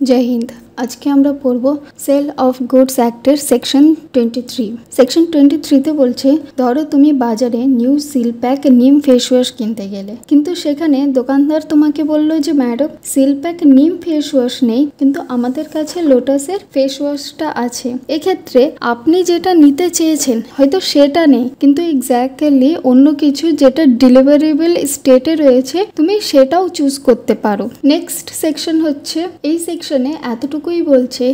जय हिंद। आज के আমরা পড়ব সেল অফ গুডস অ্যাক্টের সেকশন 23। সেকশন 23তে বলছে, ধরো তুমি বাজারে new seal pack neem face wash কিনতে গেলে, কিন্তু সেখানে দোকানদার তোমাকে বলল যে madam seal pack neem face wash নেই, কিন্তু আমাদের কাছে লোটাসের ফেস ওয়াশটা আছে। এক্ষেত্রে আপনি যেটা নিতে চেয়েছেন হয়তো সেটা নেই, কিন্তু এক্স্যাক্টলি অন্য কিছু যেটা ডেলিভারেবল স্টেটে রয়েছে তুমি সেটাও চুজ করতে পারো। নেক্সট সেকশন হচ্ছে, এই সেকশনে এতটুকুই বলছে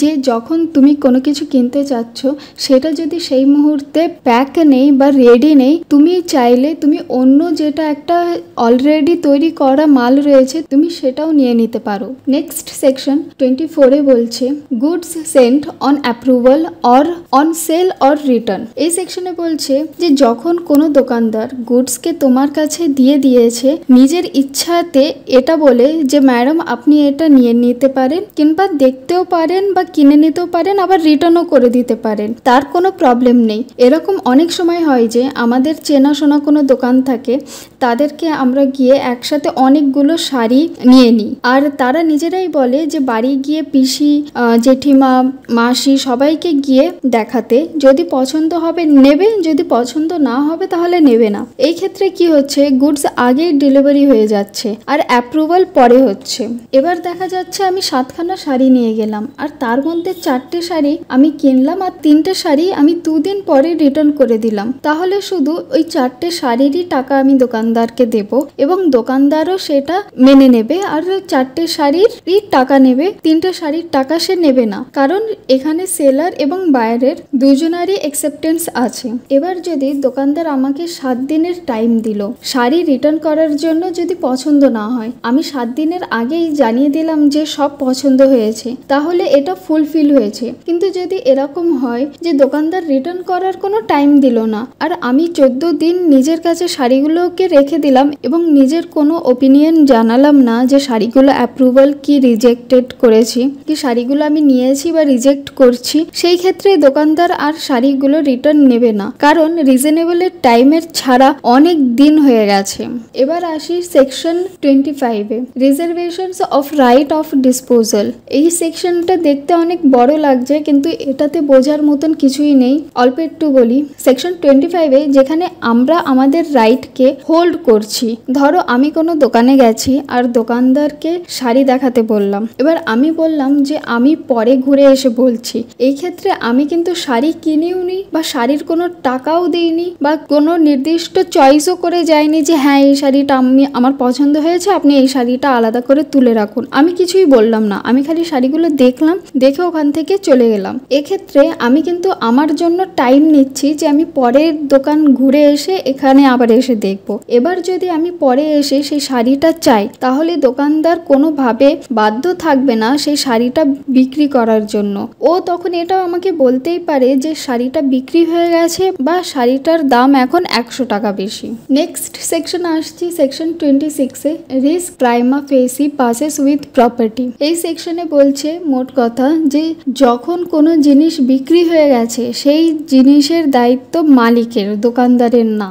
যে যখন তুমি কোনো কিছু কিনতে চাচ্ছ সেটা যদি সেই মুহূর্তে প্যাক নেই বা রেডি নেই, তুমি চাইলে তুমি অন্য যেটা একটা অলরেডি তৈরি করা মাল রয়েছে তুমি সেটাও নিয়ে নিতে পারো। নেক্সট সেকশন 24-এ বলছে, goods sent on approval or on sell or return. এই সেকশনে বলছে যে যখন কোনো দোকানদার গুডসকে তোমার কাছে দিয়ে দিয়েছে নিজের ইচ্ছাতে, এটা বলে যে ম্যাডাম আপনি এটা নিয়ে নিতে পারেন, কিংবা দেখতেও পারেন বা কিনে নিতেও পারেন, আবার রিটার্নও করে দিতে পারেন, তার কোনো প্রবলেম নেই। এরকম অনেক সময় হয় যে আমাদের চেনাশোনা কোনো দোকান থাকে, তাদেরকে আমরা গিয়ে একসাথে অনেকগুলো শাড়ি নিয়ে নিই, আর তারা নিজেরাই বলে যে বাড়ি গিয়ে পিসি, জেঠিমা, মাসি সবাইকে গিয়ে দেখাতে, যদি পছন্দ হবে নেবে, যদি পছন্দ না হবে তাহলে নেবে না। এই ক্ষেত্রে কি হচ্ছে, গুডস আগেই ডেলিভারি হয়ে যাচ্ছে আর অ্যাপ্রুভাল পরে হচ্ছে। এবার দেখা যাচ্ছে আমি 7খানা শাড়ি নিয়ে গেলাম, আর তার মধ্যে 4টে শাড়ি আমি কিনলাম আর 3টে শাড়ি আমি 2 দিন পরে রিটার্ন করে দিলাম। তাহলে শুধু ওই 4টে শাড়িরই টাকা আমি দোকানদারকে দেব এবং দোকানদারও সেটা মেনে নেবে, আর 4টে শাড়িরই টাকা নেবে, 3টে শাড়ির টাকা সে নেবে না, কারণ এখানে সেলার এবং বায়ারের দুজনারই অ্যাকসেপ্টেন্স আছে। এবার যদি দোকানদার আমাকে 7 দিনের টাইম দিল শাড়ি রিটার্ন করার জন্য, যদি পছন্দ না হয়, আমি 7 দিনের আগেই জানিয়ে দিলাম যে সব পছন্দ হয়েছে, তাহলে এটা ফুলফিল হয়েছে। কিন্তু যদি এরকম হয় যে দোকানদার রিটার্ন করার কোনো টাইম দিল না, আর আমি 14 দিন নিজের কাছে শাড়িগুলোকে রেখে দিলাম এবং নিজের কোনো ওপিনিয়ন জানালাম না যে শাড়িগুলো অ্যাপ্রুভাল কি রিজেক্টেড করেছি, কি শাড়িগুলো আমি নিয়েছি বা রিজেক্ট করছি, সেই ক্ষেত্রে দোকানদার আর শাড়িগুলো রিটার্ন নেবে না, কারণ রিজনেবলের টাইমের ছাড়া অনেক দিন হয়ে গেছে। এবার আসি সেকশন 25-এ, reservations of right of disposal. এই সেকশনটা দেখতে অনেক বড় লাগছে, কিন্তু এটাতে বোঝার মতন কিছুই নেই, অল্প একটু বলি। সেকশন 25-এ যেখানে আমরা আমাদের রাইটকে হোল্ড করছি, ধরো আমি কোনো দোকানে গেছি আর দোকানদারকে শাড়ি দেখাতে বললাম, এবার আমি বললাম যে আমি পরে ঘুরে এসে বলছি। এই ক্ষেত্রে আমি কিন্তু শাড়ি কিনেও নি বা শাড়ির কোনো টাকাও দিইনি বা কোনো নির্দিষ্ট চয়েসও করে যাইনি যে হ্যাঁ এই শাড়িটা আমার পছন্দ হয়েছে, আপনি এই শাড়িটা আলাদা করে তুলে রাখুন, আমি কিছুই বললাম না, আমি খালি শাড়িগুলো দেখলাম, দেখে ওখান থেকে চলে গেলাম। এক্ষেত্রে আমি কিন্তু আমার জন্য টাইম নিচ্ছি যে আমি পরের দোকান ঘুরে এসে এখানে আবার এসে দেখব। এবার যদি আমি পরে এসে সেই শাড়িটা চাই, তাহলে দোকানদার কোনোভাবে বাধ্য থাকবে না সেই শাড়িটা বিক্রি করার জন্য। ও তখন এটাও আমাকে বলতেই পারে যে শাড়িটা বিক্রি হয়ে গেছে বা শাড়িটার দাম এখন 100 টাকা বেশি। নেক্সট সেকশন আসছি, সেকশন 26-এ, risk prima facie passes with property. এই সেকশনে বলছে মোট কথা যে যখন কোনো জিনিস বিক্রি হয়ে গেছে সেই জিনিসের দায়িত্ব মালিকের, দোকানদারের না।